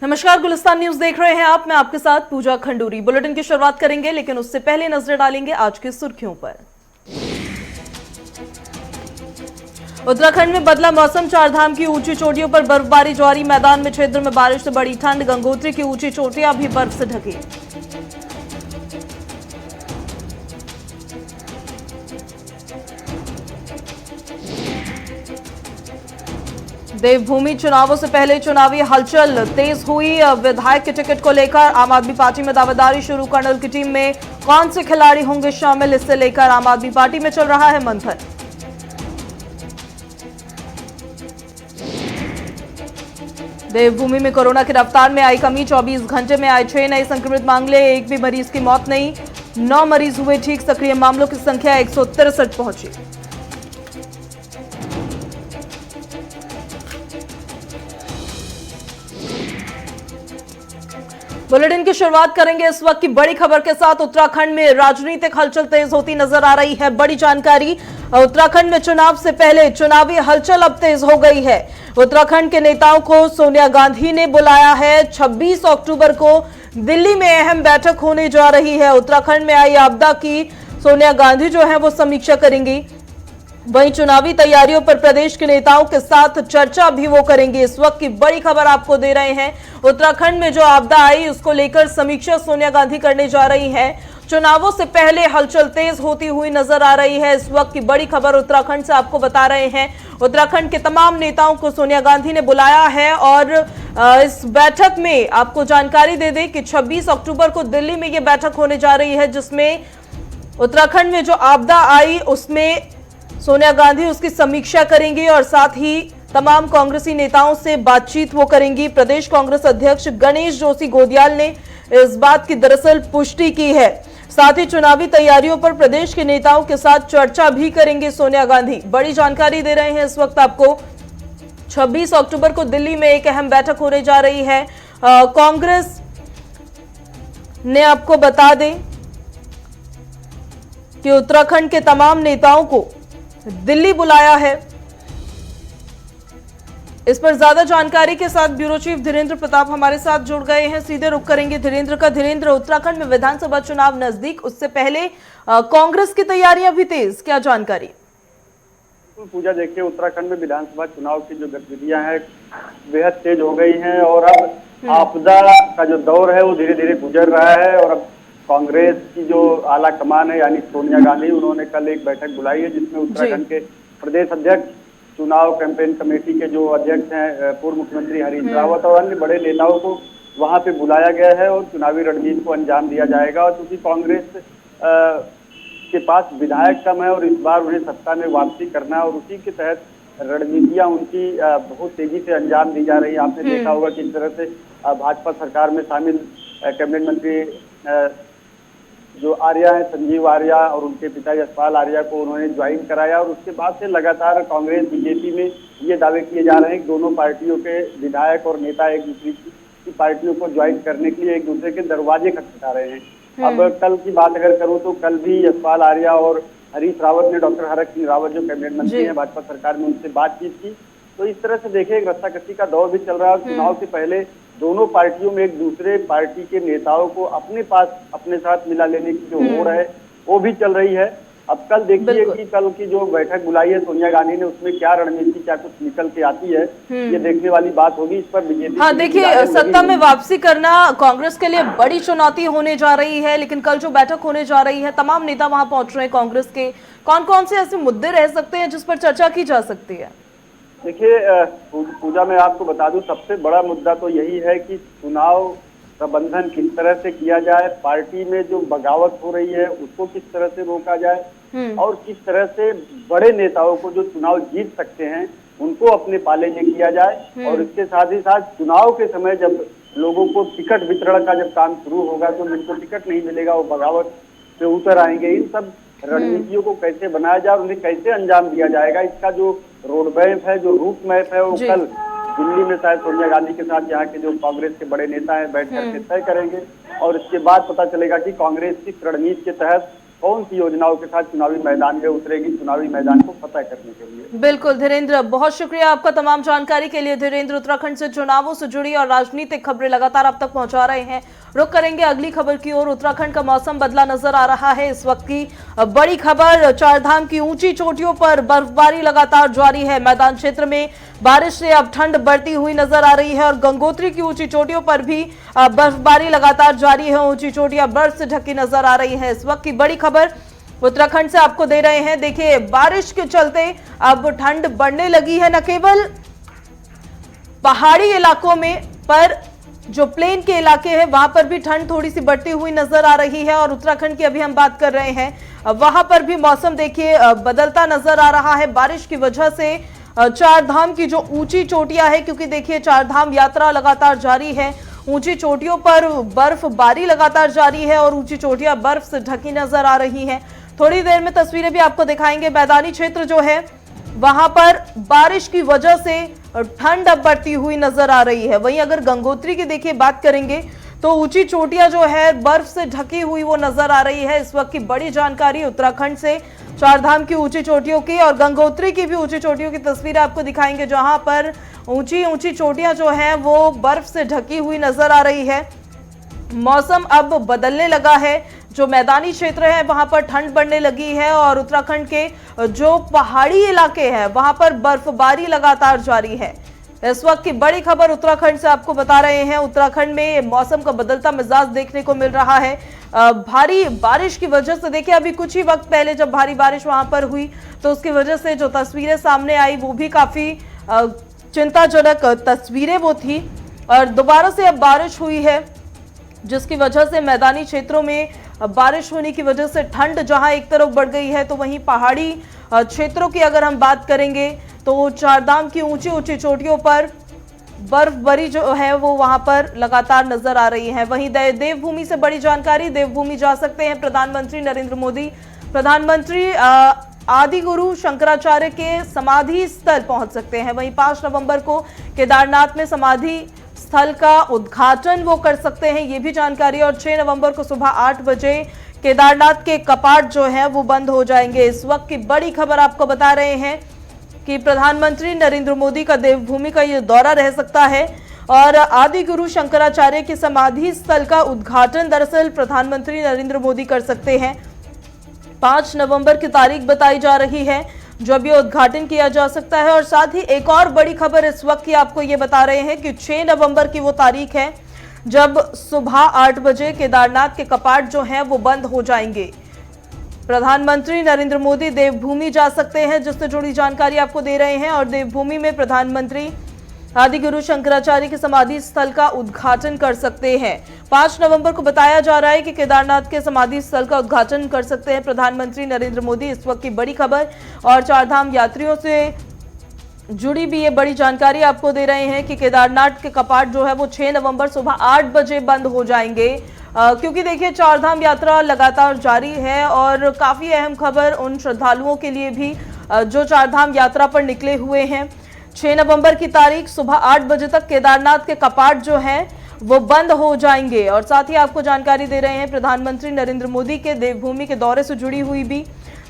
नमस्कार, गुलिस्तान न्यूज देख रहे हैं आप। मैं आपके साथ पूजा खंडूरी। बुलेटिन की शुरुआत करेंगे, लेकिन उससे पहले नजर डालेंगे आज की सुर्खियों पर। उत्तराखंड में बदला मौसम, चारधाम की ऊंची चोटियों पर बर्फबारी जारी। मैदान में क्षेत्र में बारिश से बड़ी ठंड, गंगोत्री की ऊंची चोटियां भी बर्फ से ढकी। देवभूमि चुनावों से पहले चुनावी हलचल तेज हुई। विधायक के टिकट को लेकर आम आदमी पार्टी में दावेदारी शुरू। कर्नल की टीम में कौन से खिलाड़ी होंगे शामिल, इससे लेकर आम आदमी पार्टी में चल रहा है मंथन। देवभूमि में कोरोना की रफ्तार में आई कमी। 24 घंटे में आए 6 नए संक्रमित मामले, एक भी मरीज की मौत नहीं। 9 मरीज हुए ठीक। सक्रिय मामलों की संख्या 163 पहुंची। बुलेटिन की शुरुआत करेंगे इस वक्त की बड़ी खबर के साथ। उत्तराखंड में राजनीतिक हलचल तेज होती नजर आ रही है। बड़ी जानकारी, उत्तराखंड में चुनाव से पहले चुनावी हलचल अब तेज हो गई है। उत्तराखंड के नेताओं को सोनिया गांधी ने बुलाया है। 26 अक्टूबर को दिल्ली में अहम बैठक होने जा रही है। उत्तराखंड में आई आपदा की सोनिया गांधी जो है वो समीक्षा करेंगी। वहीं चुनावी तैयारियों पर प्रदेश के नेताओं के साथ चर्चा भी वो करेंगे। इस वक्त की बड़ी खबर आपको दे रहे हैं। उत्तराखंड में जो आपदा आई उसको लेकर समीक्षा सोनिया गांधी करने जा रही हैं। चुनावों से पहले हलचल तेज होती हुई नजर आ रही है। इस वक्त की बड़ी खबर उत्तराखंड से आपको बता रहे हैं। उत्तराखंड के तमाम नेताओं को सोनिया गांधी ने बुलाया है और इस बैठक में आपको जानकारी दे दें कि 26 अक्टूबर को दिल्ली में यह बैठक होने जा रही है, जिसमें उत्तराखंड में जो आपदा आई उसमें सोनिया गांधी उसकी समीक्षा करेंगी और साथ ही तमाम कांग्रेसी नेताओं से बातचीत वो करेंगी। प्रदेश कांग्रेस अध्यक्ष गणेश जोशी गोदियाल ने इस बात की दरअसल पुष्टि की है। साथ ही चुनावी तैयारियों पर प्रदेश के नेताओं के साथ चर्चा भी करेंगे सोनिया गांधी। बड़ी जानकारी दे रहे हैं इस वक्त आपको। 26 अक्टूबर को दिल्ली में एक अहम बैठक होने जा रही है। कांग्रेस ने आपको बता दें कि उत्तराखंड के तमाम नेताओं को दिल्ली बुलाया है। इस पर ज्यादा जानकारी के साथ ब्यूरो चीफ धीरेन्द्र प्रताप हमारे साथ जुड़ गए हैं। सीधे रुख करेंगे धीरेन्द्र का। धीरेन्द्र, उत्तराखंड में विधानसभा चुनाव नजदीक, उससे पहले कांग्रेस की तैयारियां भी तेज, क्या जानकारी? पूजा, देखिए उत्तराखंड में विधानसभा चुनाव की जो गतिविधियां हैं बेहद तेज हो गई हैं और अब आपदा का जो दौर है वो धीरे धीरे गुजर रहा है। और अब कांग्रेस की जो आला कमान है यानी सोनिया गांधी, उन्होंने कल एक बैठक बुलाई है जिसमें उत्तराखंड के प्रदेश अध्यक्ष, चुनाव कैंपेन कमेटी के जो अध्यक्ष हैं पूर्व मुख्यमंत्री हरीश रावत और अन्य बड़े नेताओं को वहां पे बुलाया गया है और चुनावी रणनीति को अंजाम दिया जाएगा। और क्योंकि कांग्रेस के पास विधायक कम है और इस बार उन्हें सत्ता में वापसी करना है और उसी के तहत रणनीतियां उनकी बहुत तेजी से अंजाम दी जा रही है। आपने देखा होगा किस तरह से भाजपा सरकार में शामिल कैबिनेट मंत्री जो आर्या है, संजीव आर्या, और उनके पिता यशपाल आर्या को उन्होंने ज्वाइन कराया और उसके बाद से लगातार कांग्रेस बीजेपी में ये दावे किए जा रहे हैं कि दोनों पार्टियों के विधायक और नेता एक दूसरे की पार्टियों को ज्वाइन करने के लिए एक दूसरे के दरवाजे खटखटा रहे हैं। अब कल की बात अगर करूं तो कल भी यशपाल आर्या और हरीश रावत ने डॉक्टर हरक सिंह रावत जो कैबिनेट मंत्री हैं भाजपा सरकार में, उनसे बातचीत की। तो इस तरह से देखिए एक रस्साकसी का दौर भी चल रहा है। चुनाव से पहले दोनों पार्टियों में एक दूसरे पार्टी के नेताओं को अपने पास अपने साथ मिला लेने की जो होड़ है वो भी चल रही है। अब कल देखिए कि कल की जो बैठक बुलाई है सोनिया गांधी ने, उसमें क्या रणनीति, क्या कुछ निकल के आती है, ये देखने वाली बात होगी। इस पर बीजेपी, हाँ देखिए, सत्ता में वापसी करना कांग्रेस के लिए बड़ी चुनौती होने जा रही है, लेकिन कल जो बैठक होने जा रही है तमाम नेता वहां पहुंच रहे हैं कांग्रेस के। कौन कौन से ऐसे मुद्दे रह सकते हैं जिस पर चर्चा की जा सकती है? देखिए पूजा, मैं आपको बता दूं सबसे बड़ा मुद्दा तो यही है कि चुनाव प्रबंधन किस तरह से किया जाए, पार्टी में जो बगावत हो रही है उसको किस तरह से रोका जाए और किस तरह से बड़े नेताओं को जो चुनाव जीत सकते हैं उनको अपने पाले में किया जाए। और इसके साथ ही साथ चुनाव के समय जब लोगों को टिकट वितरण का जब काम शुरू होगा तो जिनको टिकट नहीं मिलेगा वो बगावत पे उतर आएंगे। इन सब रणनीतियों को कैसे बनाया जाए, उन्हें कैसे अंजाम दिया जाएगा, इसका जो रोड मैप है, जो रूट मैप है, वो कल दिल्ली में शायद सोनिया गांधी के साथ यहाँ के जो कांग्रेस के बड़े नेता हैं बैठ करके तय करेंगे। और इसके बाद पता चलेगा कि कांग्रेस किस रणनीति के तहत कौन सी योजनाओं के साथ चुनावी मैदान में उतरेगी, चुनावी मैदान को फतह करने के लिए। बिल्कुल धीरेन्द्र, बहुत शुक्रिया आपका तमाम जानकारी के लिए। धीरेन्द्र उत्तराखंड से चुनावों से जुड़ी और राजनीतिक खबरें लगातार आप तक पहुंचा रहे हैं। रुक करेंगे अगली खबर की ओर। उत्तराखंड का मौसम बदला नजर आ रहा है। इस वक्त की बड़ी खबर, चारधाम की ऊंची चोटियों पर बर्फबारी लगातार जारी है। मैदान क्षेत्र में बारिश से अब ठंड बढ़ती हुई नजर आ रही है और गंगोत्री की ऊंची चोटियों पर भी बर्फबारी लगातार जारी है। ऊंची चोटियां बर्फ से ढकी नजर आ रही है। इस वक्त की बड़ी खबर उत्तराखंड से आपको दे रहे हैं। देखिए, बारिश के चलते अब ठंड बढ़ने लगी है। न केवल पहाड़ी इलाकों में, पर जो प्लेन के इलाके हैं वहां पर भी ठंड थोड़ी सी बढ़ती हुई नजर आ रही है। और उत्तराखंड की अभी हम बात कर रहे हैं, वहां पर भी मौसम देखिए बदलता नजर आ रहा है बारिश की वजह से। चारधाम की जो ऊंची चोटियां है, क्योंकि देखिए चारधाम यात्रा लगातार जारी है, ऊंची चोटियों पर बर्फबारी लगातार जारी है और ऊंची चोटियां बर्फ से ढकी नजर आ रही हैं। थोड़ी देर में तस्वीरें भी आपको दिखाएंगे। मैदानी क्षेत्र जो है वहां पर बारिश की वजह से ठंड अब बढ़ती हुई नजर आ रही है। वहीं अगर गंगोत्री की देखिए बात करेंगे तो ऊंची चोटियां जो है बर्फ से ढकी हुई वो नजर आ रही है। इस वक्त की बड़ी जानकारी उत्तराखंड से चारधाम की ऊंची चोटियों की और गंगोत्री की भी ऊंची चोटियों की तस्वीरें आपको दिखाएंगे, जहां पर ऊंची ऊंची चोटियां जो है वो बर्फ से ढकी हुई नजर आ रही है। मौसम अब बदलने लगा है। जो मैदानी क्षेत्र है वहां पर ठंड बढ़ने लगी है और उत्तराखंड के जो पहाड़ी इलाके हैं वहां पर बर्फबारी लगातार जारी है। इस वक्त की बड़ी खबर उत्तराखंड से आपको बता रहे हैं। उत्तराखंड में मौसम का बदलता मिजाज देखने को मिल रहा है। भारी बारिश की वजह से देखिए, अभी कुछ ही वक्त पहले जब भारी बारिश वहां पर हुई तो उसकी वजह से जो तस्वीरें सामने आई वो भी काफी चिंताजनक तस्वीरें वो थी। और दोबारा से अब बारिश हुई है, जिसकी वजह से मैदानी क्षेत्रों में बारिश होने की वजह से ठंड जहां एक तरफ बढ़ गई है, तो वहीं पहाड़ी क्षेत्रों की अगर हम बात करेंगे तो चारधाम की ऊंची ऊंची चोटियों पर बर्फबारी जो है वो वहां पर लगातार नजर आ रही है। वहीं देवभूमि से बड़ी जानकारी, देवभूमि जा सकते हैं प्रधानमंत्री नरेंद्र मोदी। प्रधानमंत्री आदि गुरु शंकराचार्य के समाधि स्थल पहुंच सकते हैं। वहीं 5 नवंबर को केदारनाथ में समाधि स्थल का उद्घाटन वो कर सकते हैं, ये भी जानकारी। और 6 नवंबर को सुबह 8 बजे केदारनाथ के कपाट जो है वो बंद हो जाएंगे। इस वक्त की बड़ी खबर आपको बता रहे हैं कि प्रधानमंत्री नरेंद्र मोदी का देवभूमि का ये दौरा रह सकता है और आदि गुरु शंकराचार्य की समाधि स्थल का उद्घाटन दरअसल प्रधानमंत्री नरेंद्र मोदी कर सकते हैं। 5 नवंबर की तारीख बताई जा रही है जब ये उद्घाटन किया जा सकता है। और साथ ही एक और बड़ी खबर इस वक्त की आपको ये बता रहे हैं कि 6 नवंबर की वो तारीख है जब सुबह 8 बजे केदारनाथ के कपाट जो हैं वो बंद हो जाएंगे। प्रधानमंत्री नरेंद्र मोदी देवभूमि जा सकते हैं, जिससे जुड़ी जानकारी आपको दे रहे हैं। और देवभूमि में प्रधानमंत्री आदि गुरु शंकराचार्य के समाधि स्थल का उद्घाटन कर सकते हैं। 5 नवंबर को बताया जा रहा है कि केदारनाथ के समाधि स्थल का उद्घाटन कर सकते हैं प्रधानमंत्री नरेंद्र मोदी। इस वक्त की बड़ी खबर और चारधाम यात्रियों से जुड़ी भी ये बड़ी जानकारी आपको दे रहे हैं कि केदारनाथ के कपाट जो है वो 6 नवंबर सुबह 8 बजे बंद हो जाएंगे। क्योंकि देखिए चारधाम यात्रा लगातार जारी है और काफी अहम खबर उन श्रद्धालुओं के लिए भी जो चारधाम यात्रा पर निकले हुए हैं। 6 नवंबर की तारीख सुबह 8 बजे तक केदारनाथ के कपाट जो हैं वो बंद हो जाएंगे। और साथ ही आपको जानकारी दे रहे हैं प्रधानमंत्री नरेंद्र मोदी के देवभूमि के दौरे से जुड़ी हुई भी,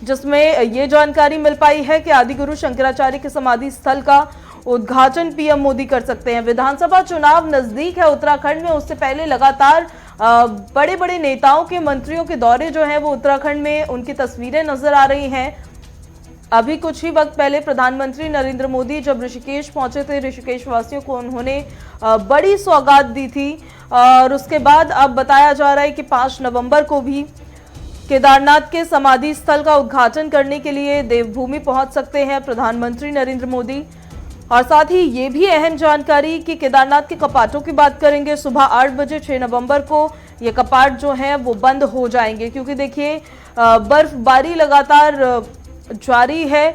जिसमें ये जानकारी मिल पाई है कि आदि गुरु शंकराचार्य के समाधि स्थल का उद्घाटन पीएम मोदी कर सकते हैं। विधानसभा चुनाव नजदीक है उत्तराखंड में, उससे पहले लगातार बड़े बड़े नेताओं के, मंत्रियों के दौरे जो हैं वो उत्तराखंड में उनकी तस्वीरें नजर आ रही हैं। अभी कुछ ही वक्त पहले प्रधानमंत्री नरेंद्र मोदी जब ऋषिकेश पहुंचे थे, ऋषिकेश वासियों को उन्होंने बड़ी सौगात दी थी। और उसके बाद अब बताया जा रहा है कि 5 नवंबर को भी केदारनाथ के समाधि स्थल का उद्घाटन करने के लिए देवभूमि पहुंच सकते हैं प्रधानमंत्री नरेंद्र मोदी। और साथ ही ये भी अहम जानकारी कि केदारनाथ के कपाटों की बात करेंगे, सुबह 8 बजे 6 नवंबर को ये कपाट जो हैं वो बंद हो जाएंगे। क्योंकि देखिए बर्फबारी लगातार जारी है।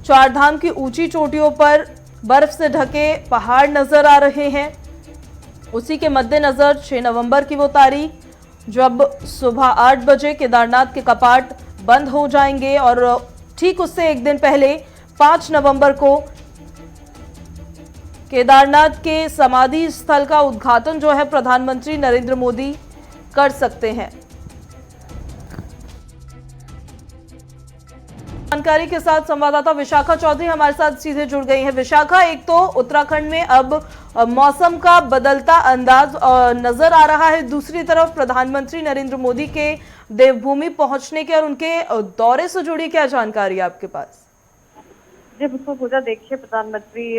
चारधाम की ऊंची चोटियों पर बर्फ से ढके पहाड़ नजर आ रहे हैं। उसी के मद्देनजर 6 नवंबर की वो तारीख जब सुबह 8 बजे केदारनाथ के कपाट बंद हो जाएंगे। और ठीक उससे एक दिन पहले 5 नवंबर को केदारनाथ के समाधि स्थल का उद्घाटन जो है प्रधानमंत्री नरेंद्र मोदी कर सकते हैं। जानकारी के साथ संवाददाता विशाखा चौधरी हमारे साथ सीधे जुड़ गई हैं। विशाखा, एक तो उत्तराखंड में अब मौसम का बदलता अंदाज नजर आ रहा है, दूसरी तरफ प्रधानमंत्री नरेंद्र मोदी के देवभूमि पहुंचने के और उनके दौरे से जुड़ी क्या जानकारी है आपके पास? जी बिल्कुल पूजा, देखिए प्रधानमंत्री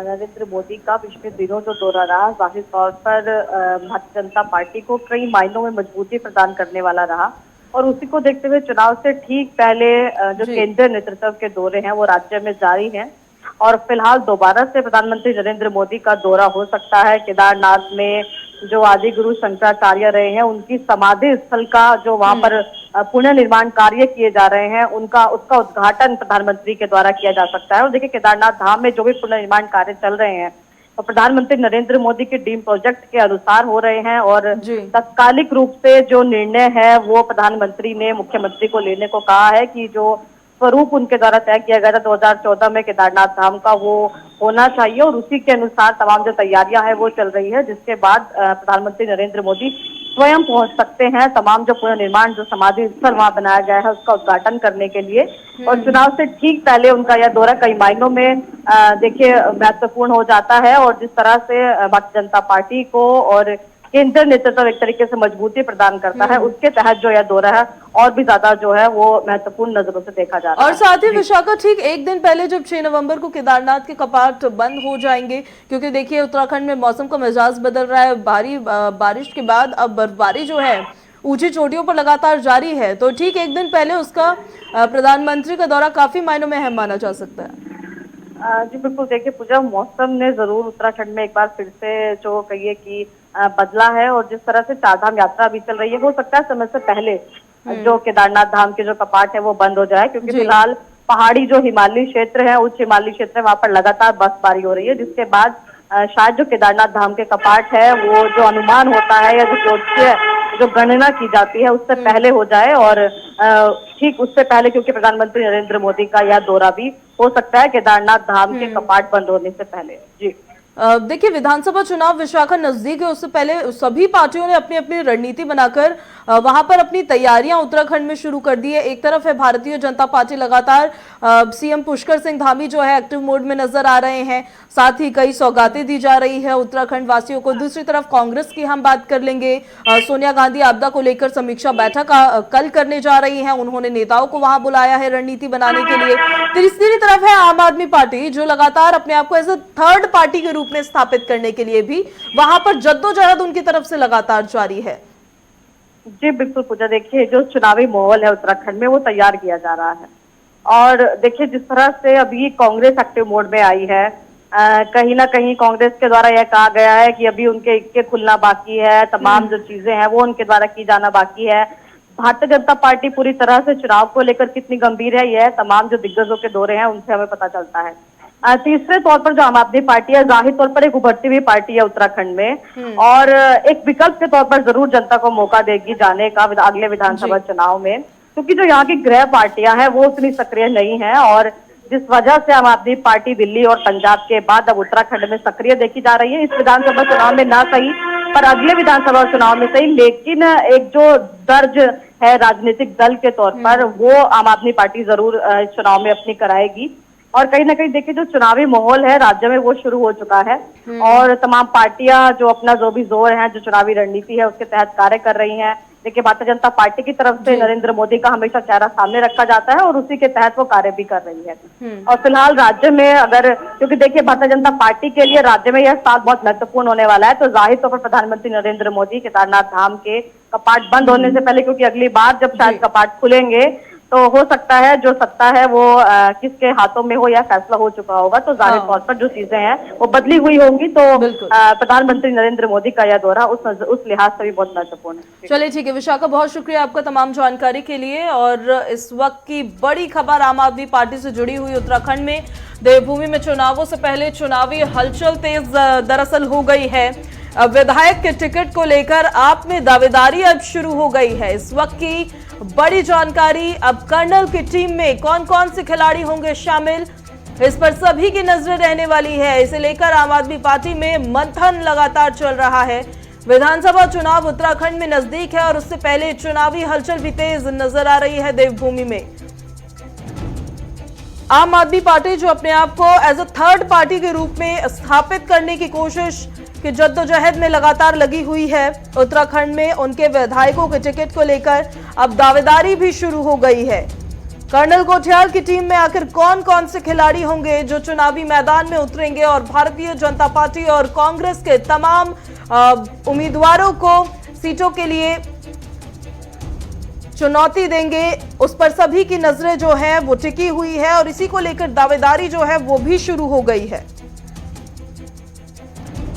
नरेंद्र मोदी का पिछले दिनों जो दौरा रहा जाहिर तौर पर भारतीय जनता पार्टी को कई मायनों में मजबूती प्रदान करने वाला रहा और उसी को देखते हुए चुनाव से ठीक पहले जो केंद्रीय नेतृत्व के दौरे हैं वो राज्य में जारी हैं और फिलहाल दोबारा से प्रधानमंत्री नरेंद्र मोदी का दौरा हो सकता है। केदारनाथ में जो आदि गुरु शंकराचार्य रहे हैं उनकी समाधि स्थल का जो वहां पर पुनर्निर्माण कार्य किए जा रहे हैं उसका उद्घाटन प्रधानमंत्री के द्वारा किया जा सकता है। और देखिए केदारनाथ धाम में जो भी पुनर्निर्माण कार्य चल रहे हैं और प्रधानमंत्री नरेंद्र मोदी के ड्रीम प्रोजेक्ट के अनुसार हो रहे हैं और तत्कालिक रूप से जो निर्णय है वो प्रधानमंत्री ने मुख्यमंत्री को लेने को कहा है कि जो स्वरूप उनके द्वारा तय किया गया था 2014 में केदारनाथ धाम का वो होना चाहिए और उसी के अनुसार तमाम जो तैयारियां हैं वो चल रही है, जिसके बाद प्रधानमंत्री नरेंद्र मोदी स्वयं पहुंच सकते हैं तमाम जो पुनर्निर्माण जो समाधि स्थल वहां बनाया गया है उसका उद्घाटन करने के लिए। और चुनाव से ठीक पहले उनका यह दौरा कई मायनों में देखिए महत्वपूर्ण हो जाता है और जिस तरह से भारतीय जनता पार्टी को और केंद्रीय नेतृत्व एक तरीके से मजबूती प्रदान करता है, उसके तहत जो यह दौरा है और भी ज्यादा जो है वो महत्वपूर्ण नजरों से देखा जा रहा है। और साथ ही विशाखा, ठीक एक दिन पहले जब 6 नवंबर को केदारनाथ के कपाट बंद हो जाएंगे, क्योंकि देखिए उत्तराखंड में मौसम का मिजाज बदल रहा है, भारी बारिश के बाद अब बर्फबारी जो है ऊंची चोटियों पर लगातार जारी है, तो ठीक एक दिन पहले उसका प्रधानमंत्री का दौरा काफी मायनों में अहम माना जा सकता है। जी बिल्कुल, देखिए पूजा, मौसम ने जरूर उत्तराखंड में एक बार फिर से जो कहिए कि बदला है और जिस तरह से चारधाम यात्रा अभी चल रही है हो सकता है समय से पहले जो केदारनाथ धाम के जो कपाट है वो बंद हो जाए, क्योंकि फिलहाल पहाड़ी जो हिमालयी क्षेत्र है उच्च हिमालयी क्षेत्र है वहां पर लगातार बर्फबारी हो रही है, जिसके बाद शायद जो केदारनाथ धाम के कपाट है वो जो अनुमान होता है या जो गणना की जाती है उससे पहले हो जाए और ठीक उससे पहले, क्योंकि प्रधानमंत्री नरेंद्र मोदी का यह दौरा भी हो सकता है केदारनाथ धाम के कपाट बंद होने से पहले। जी देखिए विधानसभा चुनाव विशाखा नजदीक है, उससे पहले सभी पार्टियों ने अपनी अपनी रणनीति बनाकर वहां पर अपनी तैयारियां उत्तराखंड में शुरू कर दी है। एक तरफ है भारतीय जनता पार्टी, लगातार सीएम पुष्कर सिंह धामी जो है एक्टिव मोड में नजर आ रहे हैं, साथ ही कई सौगातें दी जा रही है उत्तराखंड वासियों को। दूसरी तरफ कांग्रेस की हम बात कर लेंगे, सोनिया गांधी आपदा को लेकर समीक्षा बैठक कल करने जा रही है, उन्होंने नेताओं को वहां बुलाया है रणनीति बनाने के लिए। तीसरी तरफ है आम आदमी पार्टी जो लगातार अपने आप को एज ए थर्ड पार्टी के रूप में स्थापित करने के लिए भी वहां पर जद्दोजहद उनकी तरफ से लगातार जारी है। जी बिल्कुल पूजा, देखिए जो चुनावी माहौल है उत्तराखंड में वो तैयार किया जा रहा है और देखिए जिस तरह से अभी कांग्रेस एक्टिव मोड में आई है, कहीं ना कहीं कांग्रेस के द्वारा यह कहा गया है कि अभी उनके इक्के खुलना बाकी है, तमाम जो चीजें हैं वो उनके द्वारा की जाना बाकी है। भारतीय जनता पार्टी पूरी तरह से चुनाव को लेकर कितनी गंभीर है यह तमाम जो दिग्गजों के दौरे हैं उनसे हमें पता चलता है। तीसरे तौर पर जो आम आदमी पार्टी है जाहिर तौर पर एक उभरती हुई पार्टी है उत्तराखंड में और एक विकल्प के तौर पर जरूर जनता को मौका देगी जाने का अगले विधानसभा चुनाव में, क्योंकि जो यहाँ की गृह पार्टियां हैं वो उतनी सक्रिय नहीं है और जिस वजह से आम आदमी पार्टी दिल्ली और पंजाब के बाद अब उत्तराखंड में सक्रिय देखी जा रही है। इस विधानसभा चुनाव में ना सही पर अगले विधानसभा चुनाव में सही, लेकिन एक जो दर्ज है राजनीतिक दल के तौर पर वो आम आदमी पार्टी जरूर चुनाव में अपनी कराएगी। और कहीं ना कहीं देखिए जो चुनावी माहौल है राज्य में वो शुरू हो चुका है और तमाम पार्टियां जो अपना जो भी जोर है जो चुनावी रणनीति है उसके तहत कार्य कर रही हैं। देखिए भारतीय जनता पार्टी की तरफ से नरेंद्र मोदी का हमेशा चेहरा सामने रखा जाता है और उसी के तहत वो कार्य भी कर रही है। और फिलहाल राज्य में अगर, क्योंकि देखिए भारतीय जनता पार्टी के लिए राज्य में यह साल बहुत महत्वपूर्ण होने वाला है, तो जाहिर तौर पर प्रधानमंत्री नरेंद्र मोदी केदारनाथ धाम के कपाट बंद होने से पहले, क्योंकि अगली बार जब शायद कपाट खुलेंगे तो हो सकता है जो सत्ता है वो किसके हाथों में हो या फैसला हो चुका होगा, तो जाहिर तौर पर जो चीजें हैं वो बदली हुई होंगी। तो प्रधानमंत्री नरेंद्र मोदी का यह दौरा उस लिहाज से भी बहुत महत्वपूर्ण है। चलिए ठीक है विशाखा, बहुत शुक्रिया आपका तमाम जानकारी के लिए। और इस वक्त की बड़ी खबर आम आदमी पार्टी से जुड़ी हुई, उत्तराखंड में देवभूमि में चुनावों से पहले चुनावी हलचल तेज दरअसल हो गई है। विधायक के टिकट को लेकर आप में दावेदारी अब शुरू हो गई है। इस वक्त की बड़ी जानकारी, अब कर्नल की टीम में कौन कौन से खिलाड़ी होंगे शामिल, इस पर सभी की नजरें रहने वाली है। इसे लेकर आम आदमी पार्टी में मंथन लगातार चल रहा है। विधानसभा चुनाव उत्तराखंड में नजदीक है और उससे पहले चुनावी हलचल भी तेज नजर आ रही है देवभूमि में। आम आदमी पार्टी जो अपने आप को एज अ थर्ड पार्टी के रूप में स्थापित करने की कोशिश की जद्दोजहद में लगातार लगी हुई है। उत्तराखंड में उनके विधायकों के टिकट को लेकर अब दावेदारी भी शुरू हो गई है। कर्नल कोठियाल की टीम में आखिर कौन कौन से खिलाड़ी होंगे जो चुनावी मैदान में उतरेंगे और भारतीय जनता पार्टी और कांग्रेस के तमाम उम्मीदवारों को सीटों के लिए चुनौती देंगे, उस पर सभी की नजरें जो है वो टिकी हुई है और इसी को लेकर दावेदारी जो है वो भी शुरू हो गई है।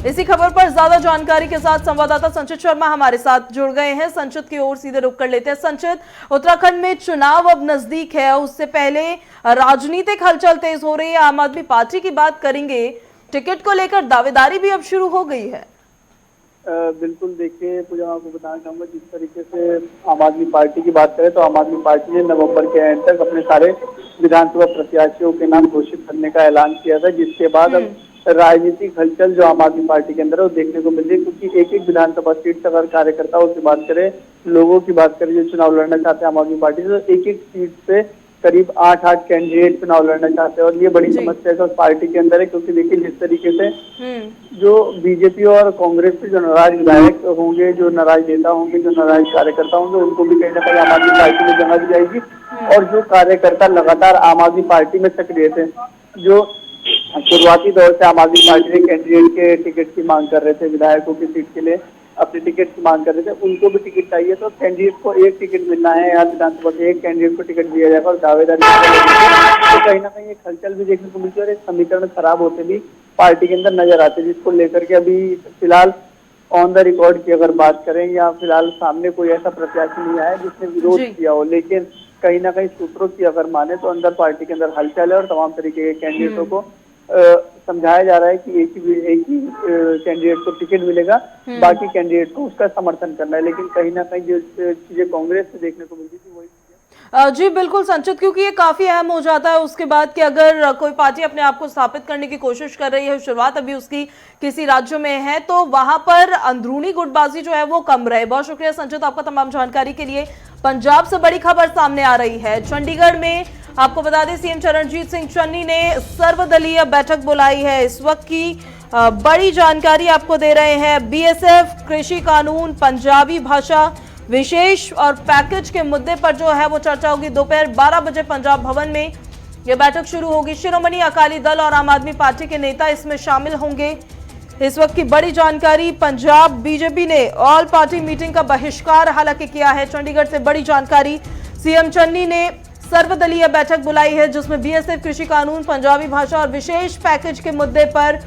इसी खबर पर ज्यादा जानकारी के साथ संवाददाता संचित शर्मा हमारे साथ जुड़ गए हैं। संचित की ओर सीधे रुख कर लेते हैं। संचित, उत्तराखंड में चुनाव अब नजदीक है, उससे पहले राजनीतिक हलचल तेज हो रही है। आम आदमी पार्टी की बात करेंगे, टिकट को लेकर दावेदारी भी अब शुरू हो गई है। बिल्कुल, देखिए पूजा, मैं आपको बताना चाहूंगा, जिस तरीके से आम आदमी पार्टी की बात करें तो आम आदमी पार्टी ने नवंबर के एंड तक अपने सारे विधानसभा प्रत्याशियों के नाम घोषित करने का ऐलान किया था, जिसके बाद अब राजनीतिक हलचल जो आम आदमी पार्टी के अंदर है वो देखने को मिल रही है। क्योंकि एक एक विधानसभा सीट से अगर कार्यकर्ताओं की बात करें, लोगों की बात करें जो चुनाव लड़ना चाहते हैं आम आदमी पार्टी से, तो एक एक सीट से करीब 8 कैंडिडेट चुनाव लड़ना चाहते हैं और ये बड़ी समस्या है पार्टी के अंदर है। क्योंकि देखिए जिस तरीके से जो बीजेपी और कांग्रेस से जो नाराज विधायक होंगे, जो नाराज नेता होंगे, जो नाराज कार्यकर्ता होंगे, उनको भी कहीं ना कहीं आम आदमी पार्टी में जगह दी जाएगी। और जो कार्यकर्ता लगातार आम आदमी पार्टी में सक्रिय थे, जो शुरुआती दौर से आम आदमी पार्टी ने कैंडिडेट के टिकट की मांग कर रहे थे, विधायकों की सीट के लिए अपने टिकट की मांग कर रहे थे, उनको भी टिकट चाहिए। तो कैंडिडेट को एक टिकट मिलना है, या विधानसभा से एक कैंडिडेट को टिकट दिया जाएगा और दावेदारी तो कहीं ना कहीं एक हलचल भी देखने को मिलती है और एक समीकरण खराब होते भी पार्टी के अंदर नजर आते, जिसको लेकर के अभी फिलहाल ऑन द रिकॉर्ड की अगर बात करें या फिलहाल सामने कोई ऐसा प्रत्याशी नहीं आया जिसने विरोध किया हो। लेकिन कहीं ना कहीं सूत्रों की अगर माने तो अंदर पार्टी के अंदर हलचल है और तमाम तरीके के कैंडिडेटों को समझाया जा रहा है कि एक ही कैंडिडेट को टिकट मिलेगा, बाकी कैंडिडेट को उसका समर्थन करना है। लेकिन कहीं ना कहीं जो चीजें कांग्रेस से देखने को मिलती थी वही जी बिल्कुल संचित, क्योंकि ये काफी अहम हो जाता है उसके बाद कि अगर कोई पार्टी अपने आप को स्थापित करने की कोशिश कर रही है, शुरुआत अभी उसकी किसी राज्य में है, तो वहां पर अंदरूनी गुटबाजी जो है वो कम रहे। बहुत शुक्रिया संचित आपका तमाम जानकारी के लिए। पंजाब से बड़ी खबर सामने आ रही है। चंडीगढ़ में आपको बता दें, सीएम चरणजीत सिंह चन्नी ने सर्वदलीय बैठक बुलाई है। इस वक्त की बड़ी जानकारी आपको दे रहे हैं। बीएसएफ, कृषि कानून, पंजाबी भाषा विशेष और पैकेज के मुद्दे पर जो है वो चर्चा होगी। दोपहर 12 बजे पंजाब भवन में यह बैठक शुरू होगी। शिरोमणि अकाली दल और आम आदमी पार्टी के नेता इसमें शामिल होंगे। इस वक्त की बड़ी जानकारी, पंजाब बीजेपी ने ऑल पार्टी मीटिंग का बहिष्कार हालांकि किया है। चंडीगढ़ से बड़ी जानकारी, सीएम चन्नी ने सर्वदलीय बैठक बुलाई है जिसमें बीएसएफ, कृषि कानून, पंजाबी भाषा और विशेष पैकेज के मुद्दे पर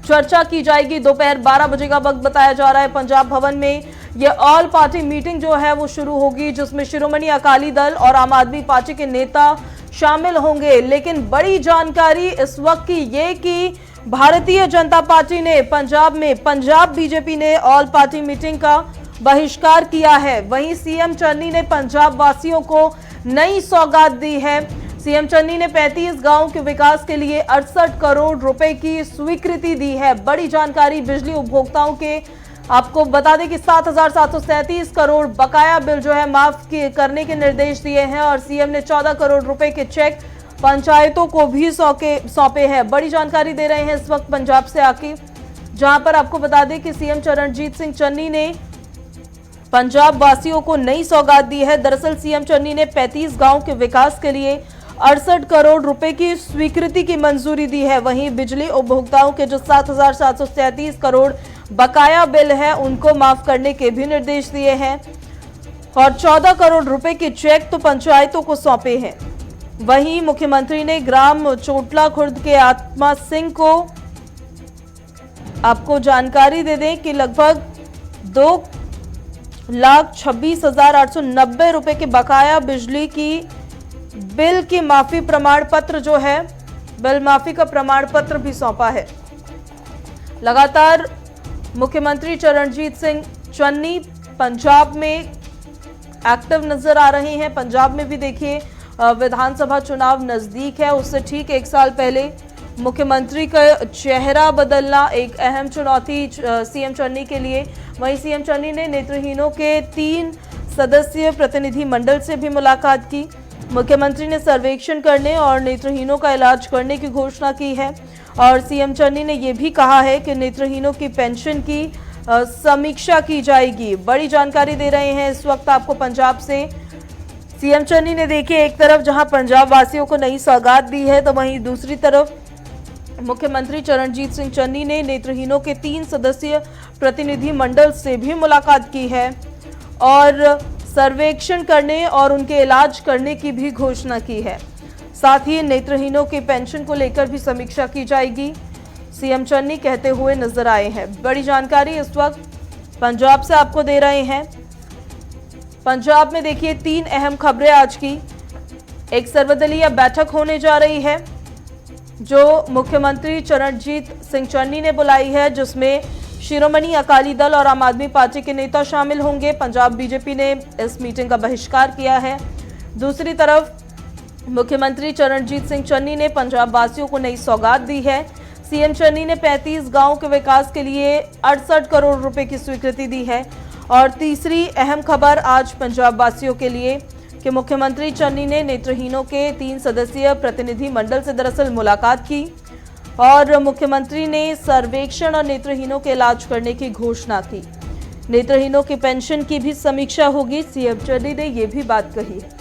चर्चा की जाएगी। दोपहर 12 बजे का वक्त बताया जा रहा है। पंजाब भवन में यह ऑल पार्टी मीटिंग जो है वो शुरू होगी जिसमें शिरोमणि अकाली दल और आम आदमी पार्टी के नेता शामिल होंगे। लेकिन बड़ी जानकारी इस वक्त की ये कि भारतीय जनता पार्टी ने पंजाब में, पंजाब बीजेपी ने ऑल पार्टी मीटिंग का बहिष्कार किया है। वहीं सीएम चन्नी ने पंजाब वासियों को नई सौगात दी है। सीएम चन्नी ने 35 गांवों के विकास के लिए 68 करोड़ रुपए की स्वीकृति दी है। बड़ी जानकारी, बिजली उपभोक्ताओं के आपको बता दें कि 7,737 करोड़ बकाया बिल जो है माफ करने के निर्देश दिए हैं और सीएम ने 14 करोड़ रुपए के चेक पंचायतों को भी सौंपे हैं। बड़ी जानकारी दे रहे हैं इस वक्त पंजाब से आके, जहां पर आपको बता दें कि सीएम चरणजीत सिंह चन्नी ने पंजाब वासियों को नई सौगात दी है। दरअसल सीएम चन्नी ने 35 गांव के विकास के लिए 68 करोड़ रुपए की स्वीकृति की मंजूरी दी है। वहीं बिजली उपभोक्ताओं के जो 7,737 करोड़ बकाया बिल है उनको माफ करने के भी निर्देश दिए हैं और 14 करोड़ रुपए के चेक तो पंचायतों को सौंपे हैं। वहीं मुख्यमंत्री ने ग्राम चोटला खुर्द के आत्मा सिंह को आपको जानकारी दे दें कि लगभग 2,26,890 रुपए के बकाया बिजली की बिल की माफी प्रमाण पत्र जो है, बिल माफी का प्रमाण पत्र भी सौंपा है। लगातार मुख्यमंत्री चरणजीत सिंह चन्नी पंजाब में एक्टिव नजर आ रहे हैं। पंजाब में भी देखिए विधानसभा चुनाव नजदीक है, उससे ठीक एक साल पहले मुख्यमंत्री का चेहरा बदलना एक अहम चुनौती सीएम चन्नी के लिए। वहीं सीएम चन्नी ने नेत्रहीनों के 3 सदस्यीय प्रतिनिधि मंडल से भी मुलाकात की मुख्यमंत्री ने सर्वेक्षण करने और नेत्रहीनों का इलाज करने की घोषणा की है और सीएम चन्नी ने यह भी कहा है कि नेत्रहीनों की पेंशन की समीक्षा की जाएगी। बड़ी जानकारी दे रहे हैं इस वक्त आपको पंजाब से सीएम चन्नी ने। देखिए, एक तरफ जहां पंजाब वासियों को नई सौगात दी है तो वहीं दूसरी तरफ मुख्यमंत्री चरणजीत सिंह चन्नी ने नेत्रहीनों के 3 सदस्यीय प्रतिनिधि मंडल से भी मुलाकात की है और सर्वेक्षण करने और उनके इलाज करने की भी घोषणा की है। साथ ही नेत्रहीनों के पेंशन को लेकर भी समीक्षा की जाएगी, सीएम चन्नी कहते हुए नजर आए हैं। बड़ी जानकारी इस वक्त पंजाब से आपको दे रहे हैं। पंजाब में देखिए 3 अहम खबरें आज की। एक सर्वदलीय बैठक होने जा रही है जो मुख्यमंत्री चरणजीत सिंह चन्नी ने बुलाई है, जिसमें शिरोमणि अकाली दल और आम आदमी पार्टी के नेता शामिल होंगे। पंजाब बीजेपी ने इस मीटिंग का बहिष्कार किया है। दूसरी तरफ मुख्यमंत्री चरणजीत सिंह चन्नी ने पंजाब वासियों को नई सौगात दी है। सीएम चन्नी ने 35 गांवों के विकास के लिए 68 करोड़ रुपए की स्वीकृति दी है। और तीसरी अहम खबर आज पंजाब वासियों के लिए कि मुख्यमंत्री चन्नी ने नेत्रहीनों के 3 सदस्यीय प्रतिनिधि मंडल से दरअसल मुलाकात की और मुख्यमंत्री ने सर्वेक्षण और नेत्रहीनों के इलाज करने की घोषणा की। नेत्रहीनों की पेंशन की भी समीक्षा होगी, सीएम चन्नी ने यह भी बात कही है।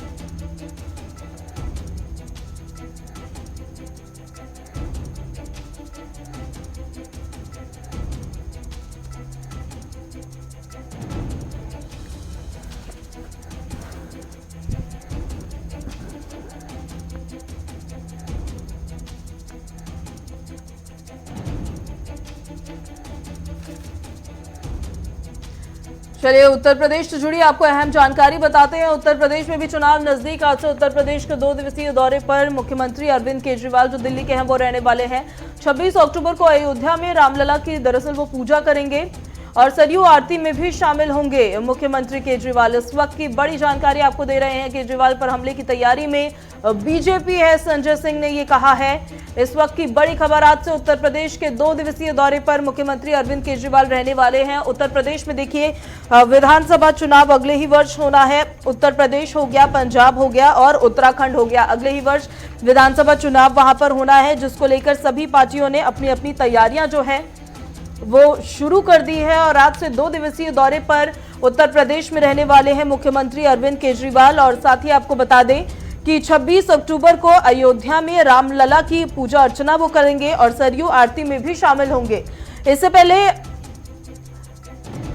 चलिए उत्तर प्रदेश से जुड़ी आपको अहम जानकारी बताते हैं। उत्तर प्रदेश में भी चुनाव नजदीक। आज से उत्तर प्रदेश के 2 दिवसीय दौरे पर मुख्यमंत्री अरविंद केजरीवाल जो दिल्ली के हैं वो रहने वाले हैं। 26 अक्टूबर को अयोध्या में रामलला की दरअसल वो पूजा करेंगे और सरयू आरती में भी शामिल होंगे मुख्यमंत्री केजरीवाल। इस वक्त की बड़ी जानकारी आपको दे रहे हैं। केजरीवाल पर हमले की तैयारी में बीजेपी है, संजय सिंह ने ये कहा है। इस वक्त की बड़ी खबर, आज से उत्तर प्रदेश के 2 दिवसीय दौरे पर मुख्यमंत्री अरविंद केजरीवाल रहने वाले हैं। उत्तर प्रदेश में देखिए विधानसभा चुनाव अगले ही वर्ष होना है। उत्तर प्रदेश हो गया, पंजाब हो गया और उत्तराखंड हो गया। अगले ही वर्ष विधानसभा चुनाव वहां पर होना है, जिसको लेकर सभी पार्टियों ने अपनी अपनी तैयारियां जो है वो शुरू कर दी है। और आज से 2 दिवसीय दौरे पर उत्तर प्रदेश में रहने वाले हैं मुख्यमंत्री अरविंद केजरीवाल। और साथ ही आपको बता दें कि 26 अक्टूबर को अयोध्या में रामलला की पूजा अर्चना वो करेंगे और सरयू आरती में भी शामिल होंगे। इससे पहले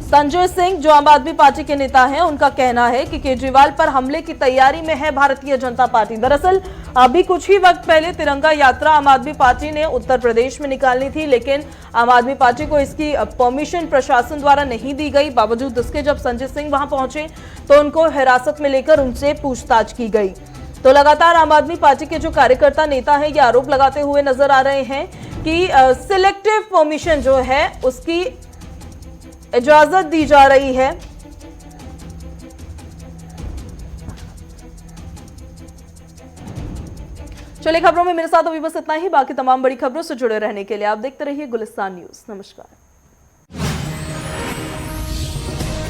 संजय सिंह जो आम आदमी पार्टी के नेता हैं, उनका कहना है कि केजरीवाल पर हमले की तैयारी में है भारतीय जनता पार्टी। दरअसल अभी कुछ ही वक्त पहले तिरंगा यात्रा आम आदमी पार्टी ने उत्तर प्रदेश में निकालनी थी, लेकिन आम आदमी पार्टी को इसकी परमिशन प्रशासन द्वारा नहीं दी गई। बावजूद इसके जब संजय सिंह वहां पहुंचे तो उनको हिरासत में लेकर उनसे पूछताछ की गई। तो लगातार आम आदमी पार्टी के जो कार्यकर्ता नेता हैं ये आरोप लगाते हुए नजर आ रहे हैं कि सिलेक्टिव परमिशन जो है उसकी इजाजत दी जा रही है। चलिए खबरों में मेरे साथ अभी बस इतना ही। बाकी तमाम बड़ी खबरों से जुड़े रहने के लिए आप देखते रहिए गुलिस्तान न्यूज। नमस्कार।